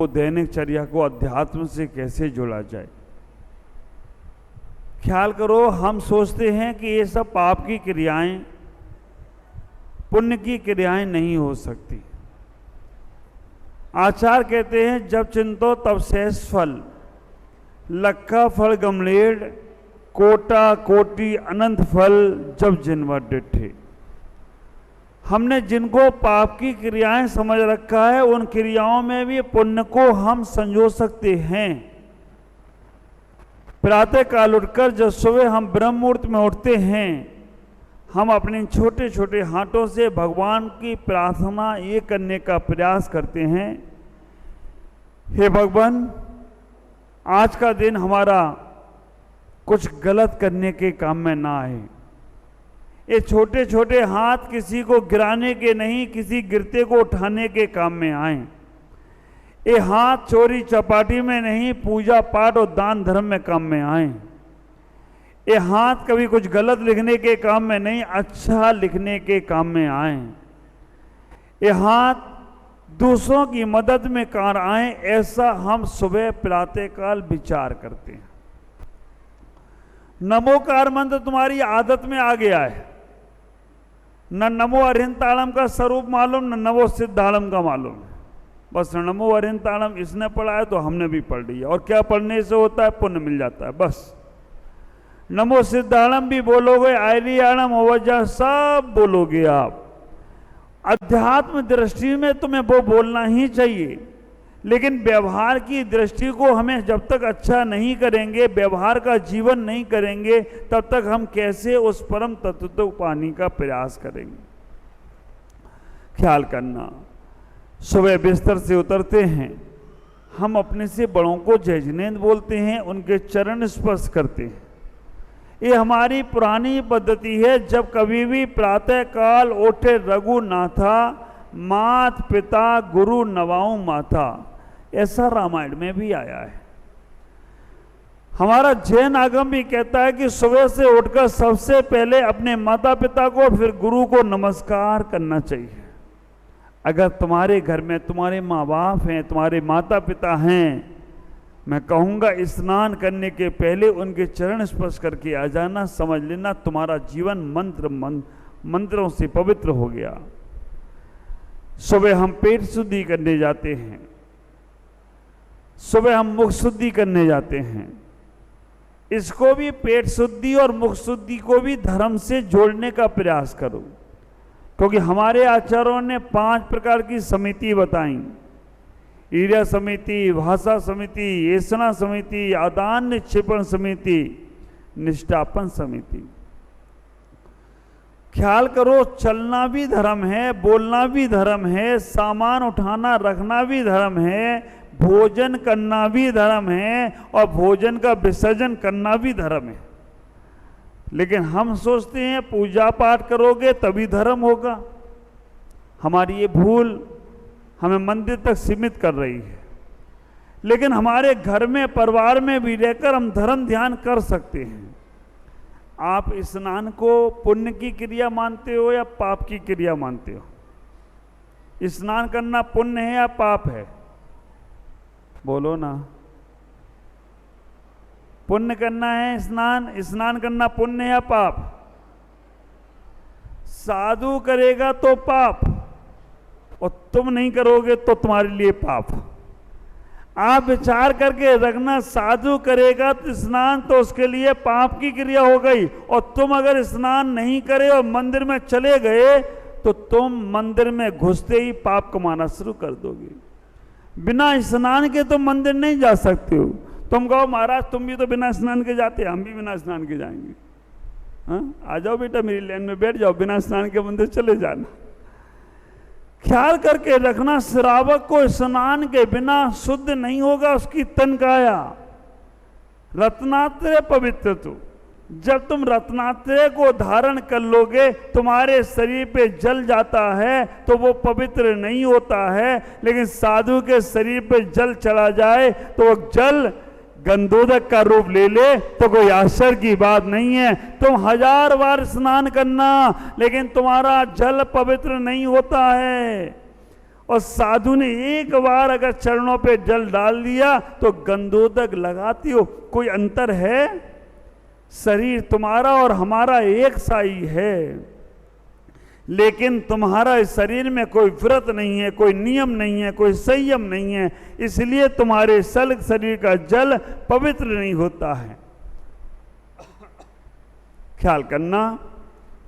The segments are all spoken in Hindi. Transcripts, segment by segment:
वो दैनिक चर्या को अध्यात्म से कैसे जोड़ा जाए। ख्याल करो, हम सोचते हैं कि ये सब पाप की क्रियाएं, पुण्य की क्रियाएं नहीं हो सकती। आचार्य कहते हैं, जब चिंतो तब शेष फल, लक्खा फल गमलेड, कोटा कोटि अनंत फल जब जिनवर डिठे। हमने जिनको पाप की क्रियाएं समझ रखा है, उन क्रियाओं में भी पुण्य को हम संजो सकते हैं। प्रातः काल उठकर जब सुबह हम ब्रह्म मुहूर्त में उठते हैं, हम अपने छोटे छोटे हाथों से भगवान की प्रार्थना ये करने का प्रयास करते हैं, हे भगवान, आज का दिन हमारा कुछ गलत करने के काम में ना आए। ये छोटे छोटे हाथ किसी को गिराने के नहीं, किसी गिरते को उठाने के काम में आए। ये हाथ चोरी चपाटी में नहीं, पूजा पाठ और दान धर्म में काम में आए। ये हाथ कभी कुछ गलत लिखने के काम में नहीं, अच्छा लिखने के काम में आए। ये हाथ दूसरों की मदद में कार आए, ऐसा हम सुबह प्रातःकाल विचार करते हैं। नमोकार मंत्र तुम्हारी आदत में आ गया है। न नमो अरिहंताणम का स्वरूप मालूम, न नमो सिद्धाणम का मालूम। बस नमो अरिहंताणम इसने पढ़ा है तो हमने भी पढ़ लिया। और क्या पढ़ने से होता है? पुण्य मिल जाता है। बस नमो सिद्धाणम भी बोलोगे, आयरियाणम ओवजा सब बोलोगे आप। अध्यात्म दृष्टि में तुम्हें वो बोलना ही चाहिए, लेकिन व्यवहार की दृष्टि को हमें जब तक अच्छा नहीं करेंगे, व्यवहार का जीवन नहीं करेंगे, तब तक हम कैसे उस परम तत्व को पाने का प्रयास करेंगे। ख्याल करना, सुबह बिस्तर से उतरते हैं, हम अपने से बड़ों को जय जिनेंद्र बोलते हैं, उनके चरण स्पर्श करते हैं। ये हमारी पुरानी पद्धति है। जब कभी भी प्रातः काल उठे रघुनाथा, मात पिता गुरु नवाऊं माथा, ऐसा रामायण में भी आया है। हमारा जैन आगम भी कहता है कि सुबह से उठकर सबसे पहले अपने माता पिता को, फिर गुरु को नमस्कार करना चाहिए। अगर तुम्हारे घर में तुम्हारे माँ बाप हैं, तुम्हारे माता पिता हैं, मैं कहूँगा स्नान करने के पहले उनके चरण स्पर्श करके आ जाना। समझ लेना तुम्हारा जीवन मंत्रों से पवित्र हो गया। सुबह हम पेट शुद्धि करने जाते हैं, सुबह हम मुख शुद्धि करने जाते हैं। इसको भी पेट शुद्धि और मुख शुद्धि को भी धर्म से जोड़ने का प्रयास करो, क्योंकि हमारे आचार्यों ने 5 प्रकार की समिति बताई। ईर्या समिति, भाषा समिति, येषणा समिति, आदान निक्षेपण समिति, निष्ठापन समिति। ख्याल करो, चलना भी धर्म है, बोलना भी धर्म है, सामान उठाना रखना भी धर्म है, भोजन करना भी धर्म है, और भोजन का विसर्जन करना भी धर्म है। लेकिन हम सोचते हैं पूजा पाठ करोगे तभी धर्म होगा। हमारी ये भूल हमें मंदिर तक सीमित कर रही है। लेकिन हमारे घर में, परिवार में भी रहकर हम धर्म ध्यान कर सकते हैं। आप स्नान को पुण्य की क्रिया मानते हो या पाप की क्रिया मानते हो? स्नान करना पुण्य है या पाप है? बोलो ना। पुण्य करना है स्नान करना पुण्य है या पाप? साधु करेगा तो पाप, और तुम नहीं करोगे तो तुम्हारे लिए पाप। आप विचार करके रखना, साधु करेगा तो स्नान तो उसके लिए पाप की क्रिया हो गई, और तुम अगर स्नान नहीं करे और मंदिर में चले गए तो तुम मंदिर में घुसते ही पाप कमाना शुरू कर दोगे। बिना स्नान के तुम मंदिर नहीं जा सकते हो। तुम कहो महाराज तुम भी तो बिना स्नान के जाते, हम भी बिना स्नान के जाएंगे। हाँ, आ जाओ बेटा मेरी लाइन में बैठ जाओ, बिना स्नान के मंदिर चले जाना। ख्याल करके रखना, श्रावक को स्नान के बिना शुद्ध नहीं होगा उसकी तन काया। रत्नात्रय पवित्र तो, जब तुम रत्नात्रय को धारण कर लोगे, तुम्हारे शरीर पे जल जाता है तो वो पवित्र नहीं होता है। लेकिन साधु के शरीर पे जल चला जाए तो वो जल गंधोदक का रूप ले ले तो कोई आश्चर्य की बात नहीं है। तुम 1000 बार स्नान करना, लेकिन तुम्हारा जल पवित्र नहीं होता है। और साधु ने एक बार अगर चरणों पे जल डाल दिया तो गंधोदक लगाती हो। कोई अंतर है? शरीर तुम्हारा और हमारा एक सा ही है, लेकिन तुम्हारा इस शरीर में कोई व्रत नहीं है, कोई नियम नहीं है, कोई संयम नहीं है, इसलिए तुम्हारे शरीर का जल पवित्र नहीं होता है। ख्याल करना।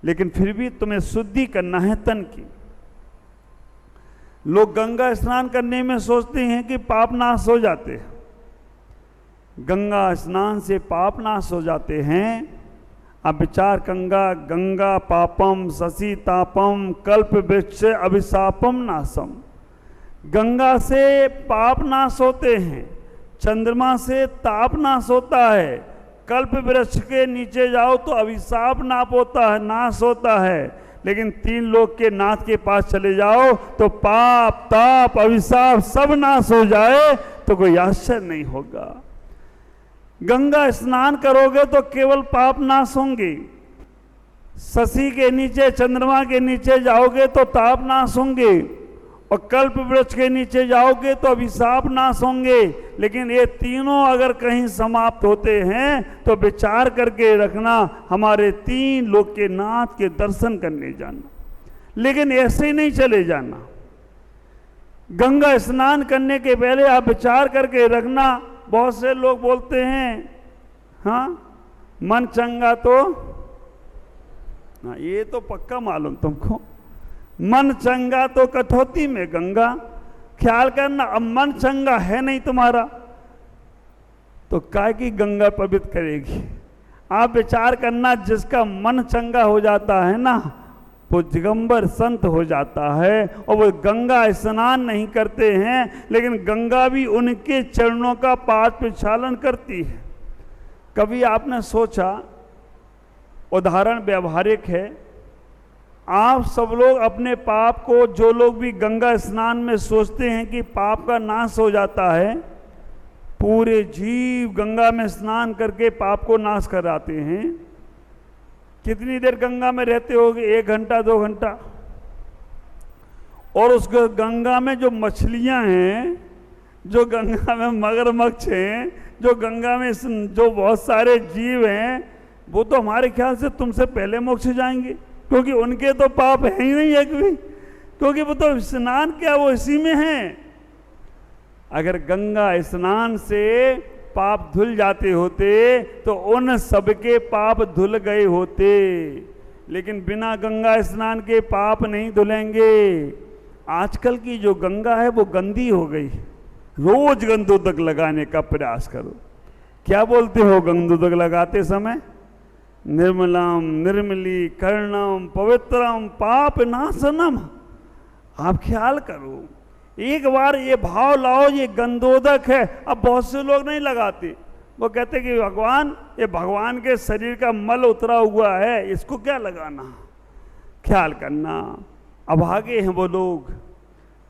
लेकिन फिर भी तुम्हें शुद्धि करना है तन की। लोग गंगा स्नान करने में सोचते हैं कि पाप नाश हो जाते हैं। गंगा स्नान से पाप नाश हो जाते हैं। अब विचार गंगा पापम शशि तापम कल्प वृक्ष अभिशापम नाशम। गंगा से पाप नाश होते हैं, चंद्रमा से ताप नाश होता है, कल्प वृक्ष के नीचे जाओ तो अभिशाप नाश होता है। लेकिन तीन लोक के नाथ के पास चले जाओ तो पाप ताप अभिशाप सब नाश हो जाए तो कोई आश्चर्य नहीं होगा। गंगा स्नान करोगे तो केवल पाप नाश होंगे। शशि के नीचे चंद्रमा के नीचे जाओगे तो ताप नाश होंगे, और कल्प वृक्ष के नीचे जाओगे तो अभिशाप नाश होंगे। लेकिन ये तीनों अगर कहीं समाप्त होते हैं तो विचार करके रखना, हमारे तीन लोक के नाथ के दर्शन करने जाना। लेकिन ऐसे ही नहीं चले जाना। गंगा स्नान करने के पहले आप विचार करके रखना। बहुत से लोग बोलते हैं हाँ मन चंगा तो, हाँ ये तो पक्का मालूम तुमको, मन चंगा तो कठौती में गंगा। ख्याल करना, अब मन चंगा है नहीं तुम्हारा तो काय की गंगा पवित्र करेगी। आप विचार करना, जिसका मन चंगा हो जाता है ना वो दिगंबर संत हो जाता है, और वो गंगा स्नान नहीं करते हैं, लेकिन गंगा भी उनके चरणों का पाद प्रक्षालन करती है। कभी आपने सोचा, उदाहरण व्यवहारिक है, आप सब लोग अपने पाप को, जो लोग भी गंगा स्नान में सोचते हैं कि पाप का नाश हो जाता है, पूरे जीव गंगा में स्नान करके पाप को नाश कराते हैं। कितनी देर गंगा में रहते होगे? 1 घंटा 2 घंटा। और उस गंगा में जो मछलियां हैं, जो गंगा में मगरमच्छ हैं, जो गंगा में जो बहुत सारे जीव हैं, वो तो हमारे ख्याल से तुमसे पहले मोक्ष जाएंगे, क्योंकि उनके तो पाप है ही नहीं एक भी, क्योंकि वो तो स्नान क्या वो इसी में है। अगर गंगा स्नान से पाप धुल जाते होते तो उन सबके पाप धुल गए होते, लेकिन बिना गंगा स्नान के पाप नहीं धुलेंगे। आजकल की जो गंगा है वो गंदी हो गई। रोज गंधोदक लगाने का प्रयास करो। क्या बोलते हो गंधोदक लगाते समय? निर्मलम निर्मली कर्णम पवित्रम पाप नाशनम। आप ख्याल करो, एक बार ये भाव लाओ, ये गंधोदक है। अब बहुत से लोग नहीं लगाते, वो कहते कि भगवान, ये भगवान के शरीर का मल उतरा हुआ है, इसको क्या लगाना। ख्याल करना, अभागे हैं वो लोग,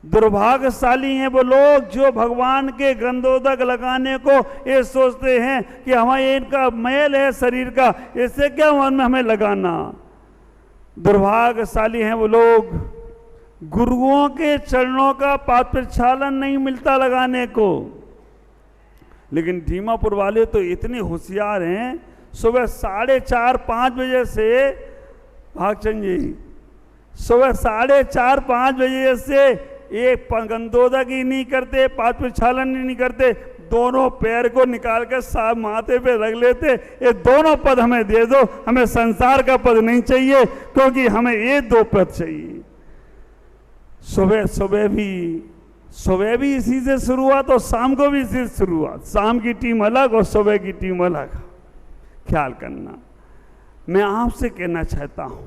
दुर्भाग्यशाली हैं वो लोग जो भगवान के गंधोदक लगाने को ये सोचते हैं कि हमारे इनका मैल है शरीर का, इससे क्या मन में हमें लगाना। दुर्भाग्यशाली हैं वो लोग, गुरुओं के चरणों का पाद प्रक्षालन नहीं मिलता लगाने को। लेकिन दीमापुर वाले तो इतने होशियार हैं, सुबह 4:30-5 बजे से, भागचंद जी, सुबह 4:30-5 बजे से एक गंधोदक ही नहीं करते, पाद प्रक्षालन ही नहीं करते, दोनों पैर को निकाल कर साफ माथे पे रख लेते। ये दोनों पद हमें दे दो, हमें संसार का पद नहीं चाहिए, क्योंकि हमें ये 2 पद चाहिए। सुबह भी इसी से शुरुआत और शाम को भी इसी से शुरुआत। शाम की टीम अलग और सुबह की टीम अलग। ख्याल करना, मैं आपसे कहना चाहता हूं,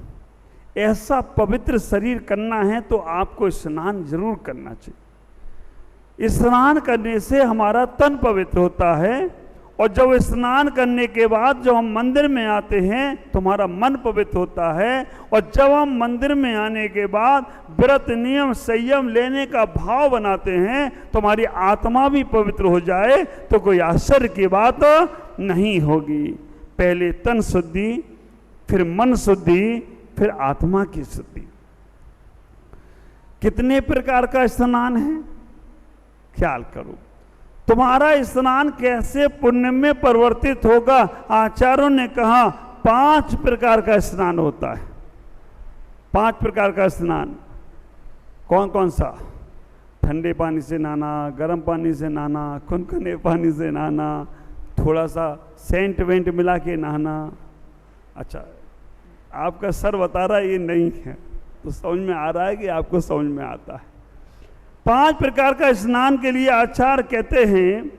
ऐसा पवित्र शरीर करना है तो आपको स्नान जरूर करना चाहिए। स्नान करने से हमारा तन पवित्र होता है, और जब स्नान करने के बाद जब हम मंदिर में आते हैं तो हमारा मन पवित्र होता है, और जब हम मंदिर में आने के बाद व्रत नियम संयम लेने का भाव बनाते हैं तो हमारी आत्मा भी पवित्र हो जाए तो कोई आश्चर्य की बात नहीं होगी। पहले तन शुद्धि, फिर मन शुद्धि, फिर आत्मा की शुद्धि। कितने प्रकार का स्नान है, ख्याल करो। तुम्हारा स्नान कैसे पुण्य में परिवर्तित होगा? आचार्यों ने कहा 5 प्रकार का स्नान होता है। 5 प्रकार का स्नान कौन कौन सा? ठंडे पानी से नहाना, गर्म पानी से नहाना, खुनखुने पानी से नहाना, थोड़ा सा सेंट वेंट मिला के नहाना। अच्छा, आपका सर बता रहा है ये नहीं है, तो समझ में आ रहा है कि आपको समझ में आता है। 5 प्रकार का स्नान के लिए आचार्य कहते हैं,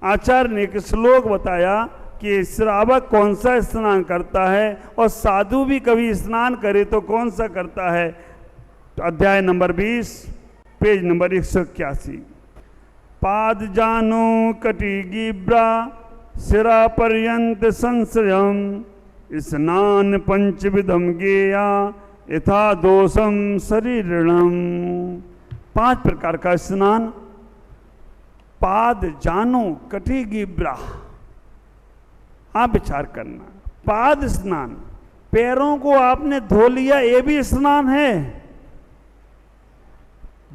आचार्य ने एक श्लोक बताया कि श्रावक कौन सा स्नान करता है और साधु भी कभी स्नान करे तो कौन सा करता है। तो अध्याय नंबर 20 पेज नंबर 181। पाद जानो कटिगिब्रा सिरा पर्यंत संशयम स्नान पंचविधम गेया यथा दोषम शरीरणम। 5 प्रकार का स्नान। पाद जानो कटिगिब्रा, आप विचार करना। पाद स्नान, पैरों को आपने धो लिया, ये भी स्नान है।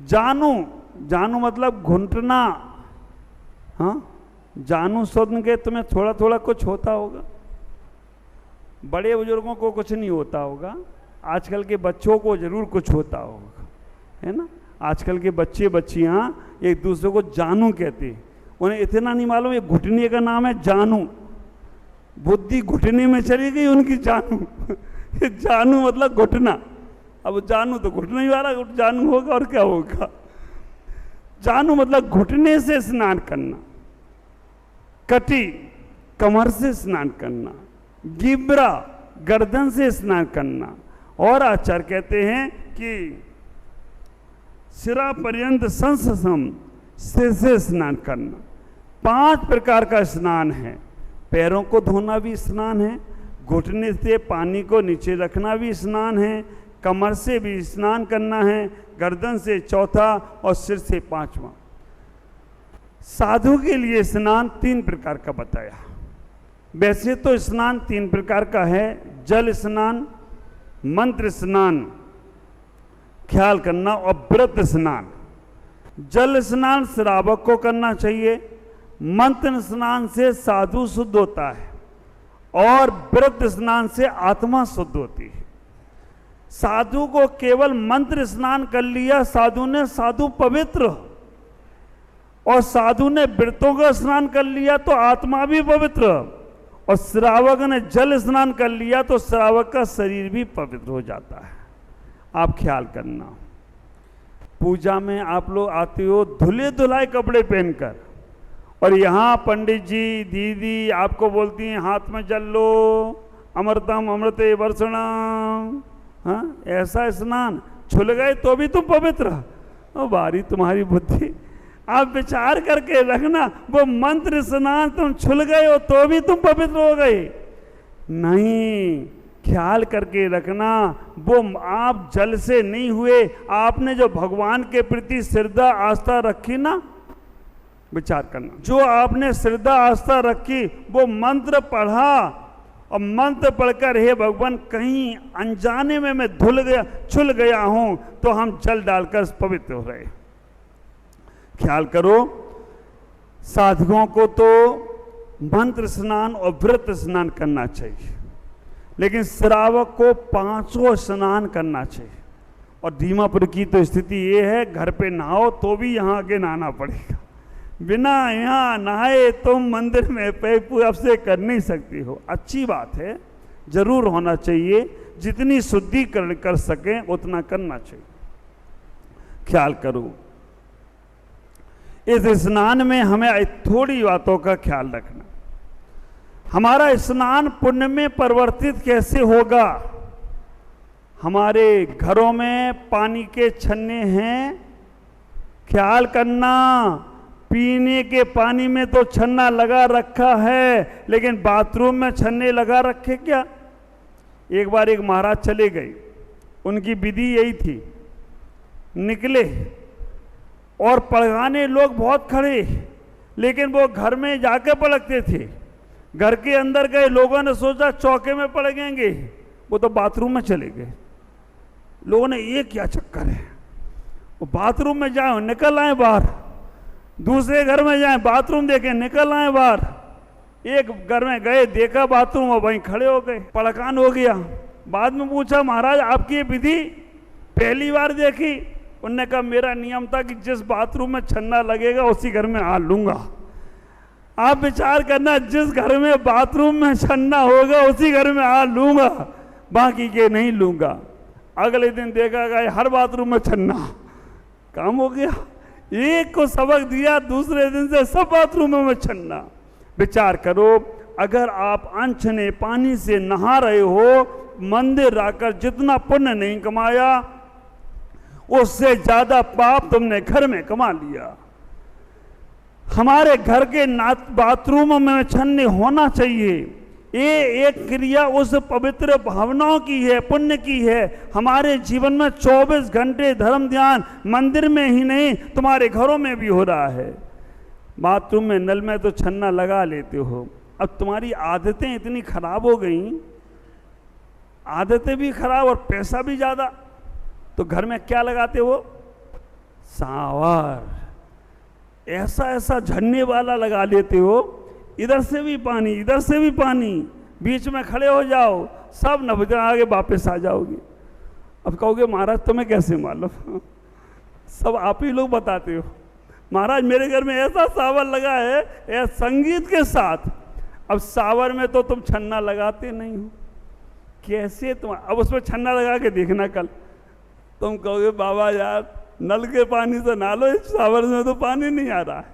जानो, जानो मतलब घुटना। हाँ, जानू शब्द के तुम्हें थोड़ा थोड़ा कुछ होता होगा, बड़े बुजुर्गों को कुछ नहीं होता होगा, आजकल के बच्चों को जरूर कुछ होता होगा, है ना। आजकल के बच्चे बच्चियां एक दूसरे को जानू कहते हैं, उन्हें इतना नहीं मालूम ये घुटने का नाम है जानू। बुद्धि घुटने में चली गई उनकी, जानू जानू मतलब घुटना। अब जानू तो घुटना ही वाला जानू होगा और क्या होगा। जानू मतलब घुटने से स्नान करना, कटी कमर से स्नान करना, गिब्रा गर्दन से स्नान करना, और आचार्य कहते हैं कि सिरा पर्यंत संसम सिर से स्नान करना। 5 प्रकार का स्नान है। पैरों को धोना भी स्नान है, घुटने से पानी को नीचे रखना भी स्नान है, कमर से भी स्नान करना है, गर्दन से चौथा और सिर से 5वां। साधु के लिए स्नान 3 प्रकार का बताया। वैसे तो स्नान 3 प्रकार का है, जल स्नान, मंत्र स्नान ख्याल करना, और व्रत स्नान। जल स्नान श्रावक को करना चाहिए, मंत्र स्नान से साधु शुद्ध होता है, और व्रत स्नान से आत्मा शुद्ध होती है। साधु को केवल मंत्र स्नान कर लिया साधु ने, साधु पवित्र, और साधु ने व्रतों का स्नान कर लिया तो आत्मा भी पवित्र, और श्रावक ने जल स्नान कर लिया तो श्रावक का शरीर भी पवित्र हो जाता है। आप ख्याल करना, पूजा में आप लोग आते हो धुले धुलाए कपड़े पहनकर, और यहाँ पंडित जी दीदी आपको बोलती हैं हाथ में जल लो, अमृतम अमृते वर्षणम। हाँ, ऐसा स्नान, छुल गए तो भी तुम पवित्र। ओ बारी तुम्हारी बुद्धि, आप विचार करके रखना, वो मंत्र स्नान तुम छुल गए हो तो भी तुम पवित्र हो गए नहीं। ख्याल करके रखना, वो आप जल से नहीं हुए, आपने जो भगवान के प्रति श्रद्धा आस्था रखी ना, विचार करना, जो आपने श्रद्धा आस्था रखी, वो मंत्र पढ़ा, और मंत्र पढ़कर हे भगवान कहीं अनजाने में मैं धुल गया छुल गया हूं, तो हम जल डालकर पवित्र हो गए। ख्याल करो, साधुओं को तो मंत्र स्नान और व्रत स्नान करना चाहिए, लेकिन श्रावक को 5 स्नान करना चाहिए। और दीमापुर की तो स्थिति ये है, घर पे नहाओ तो भी यहाँ आके नहाना पड़ेगा, बिना यहाँ नहाए तुम मंदिर में पैर से कर नहीं सकती हो। अच्छी बात है, जरूर होना चाहिए, जितनी शुद्धिकरण कर सकें उतना करना चाहिए। ख्याल करो, इस स्नान में हमें थोड़ी बातों का ख्याल रखना। हमारा स्नान पुण्य में परिवर्तित कैसे होगा? हमारे घरों में पानी के छन्ने हैं, ख्याल करना, पीने के पानी में तो छन्ना लगा रखा है, लेकिन बाथरूम में छन्ने लगा रखे क्या? एक बार एक महाराज चले गए, उनकी विधि यही थी, निकले और पड़गाने लोग बहुत खड़े, लेकिन वो घर में जाके पड़कते थे। घर के अंदर गए, लोगों ने सोचा चौके में पड़केंगे, वो तो बाथरूम में चले गए। लोगों ने ये क्या चक्कर है, बाथरूम में जाए निकल आए बाहर, दूसरे घर में जाए बाथरूम देखे निकल आए बाहर, एक घर में गए देखा बाथरूम और वहीं खड़े हो गए, पड़कान हो गया। बाद में पूछा महाराज आपकी ये विधि पहली बार देखी? उनने कहा मेरा नियम था कि जिस बाथरूम में छन्ना लगेगा उसी घर में हाथ लूंगा। आप विचार करना, जिस घर में बाथरूम में छन्ना होगा उसी घर में हाथ लूंगा, बाकी के नहीं लूंगा। अगले दिन देखा गया हर बाथरूम में छन्ना, काम हो गया। एक को सबक दिया, दूसरे दिन से सब बाथरूमों में छन्ना। विचार करो, अगर आप अनछने पानी से नहा रहे हो, मंदिर आकर जितना पुण्य नहीं कमाया उससे ज्यादा पाप तुमने घर में कमा लिया। हमारे घर के बाथरूम में छन्ने होना चाहिए। ये एक क्रिया उस पवित्र भावनाओं की है, पुण्य की है। हमारे जीवन में 24 घंटे धर्म ध्यान मंदिर में ही नहीं, तुम्हारे घरों में भी हो रहा है। बाथरूम में नल में तो छन्ना लगा लेते हो। अब तुम्हारी आदतें इतनी खराब हो गई, आदतें भी खराब और पैसा भी ज्यादा, तो घर में क्या लगाते हो? सांवर, ऐसा ऐसा झरने वाला लगा लेते हो, इधर से भी पानी इधर से भी पानी, बीच में खड़े हो जाओ, सब नबजा आगे वापस आ जाओगे। अब कहोगे महाराज तुम्हें कैसे मालूम? सब आप ही लोग बताते हो। महाराज मेरे घर में ऐसा सावर लगा है, ऐसा संगीत के साथ। अब सावर में तो तुम छन्ना लगाते नहीं हो, कैसे तुम? अब उसमें छन्ना लगा के देखना, कल तुम कहोगे बाबा यार नल के पानी से नहा लो, इस सावर में तो पानी नहीं आ रहा है।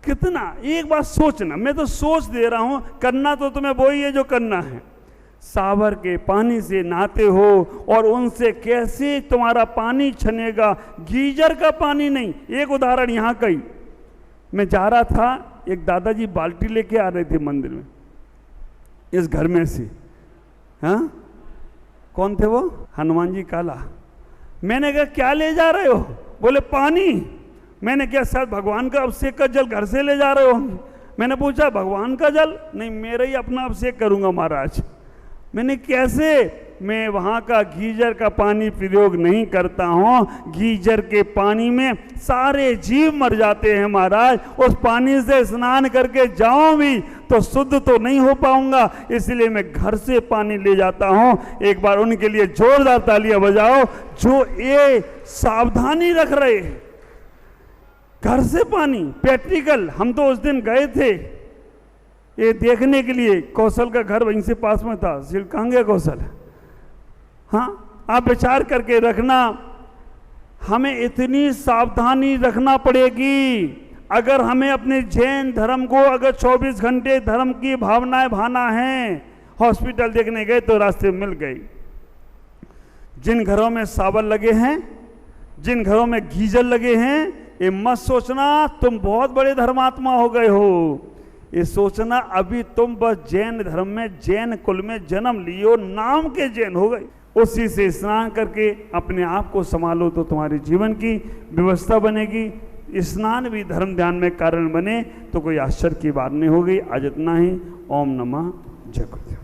कितना, एक बार सोचना, मैं तो सोच दे रहा हूं, करना तो तुम्हें वही है जो करना है। सावर के पानी से नहाते हो और उनसे कैसे तुम्हारा पानी छनेगा, गीजर का पानी नहीं। एक उदाहरण यहाँ का ही, मैं जा रहा था, एक दादाजी बाल्टी लेके आ रहे थे मंदिर में, इस घर में से। हाँ, कौन थे वो? हनुमान जी काला। मैंने कहा क्या ले जा रहे हो? बोले पानी। मैंने क्या शायद भगवान का अभिषेक का जल घर से ले जा रहे हो? मैंने पूछा भगवान का जल? नहीं, मेरा ही अपना अभिषेक करूंगा महाराज। मैंने कैसे? मैं वहाँ का गीजर का पानी प्रयोग नहीं करता हूँ। गीजर के पानी में सारे जीव मर जाते हैं महाराज। उस पानी से स्नान करके जाऊं भी तो शुद्ध तो नहीं हो पाऊंगा, इसलिए मैं घर से पानी ले जाता हूँ। एक बार उनके लिए जोरदार तालियां बजाओ जो ये सावधानी रख रहे हैं। घर से पानी प्रैक्टिकल। हम तो उस दिन गए थे ये देखने के लिए, कौशल का घर वहीं से पास में था। कहाँ गया कौशल? हाँ, आप विचार करके रखना, हमें इतनी सावधानी रखना पड़ेगी। अगर हमें अपने जैन धर्म को अगर 24 घंटे धर्म की भावनाएं भाना है, हॉस्पिटल देखने गए तो रास्ते में मिल गई। जिन घरों में सावर लगे हैं, जिन घरों में गीजर लगे हैं, ये मत सोचना तुम बहुत बड़े धर्मात्मा हो गए हो। ये सोचना अभी तुम बस जैन धर्म में, जैन कुल में जन्म लियो, नाम के जैन हो गए। उसी से स्नान करके अपने आप को संभालो तो तुम्हारे जीवन की व्यवस्था बनेगी। स्नान भी धर्म ध्यान में कारण बने तो कोई आश्चर्य की बात नहीं होगी। आज इतना ही। ओम नमः जय गुरुदेव।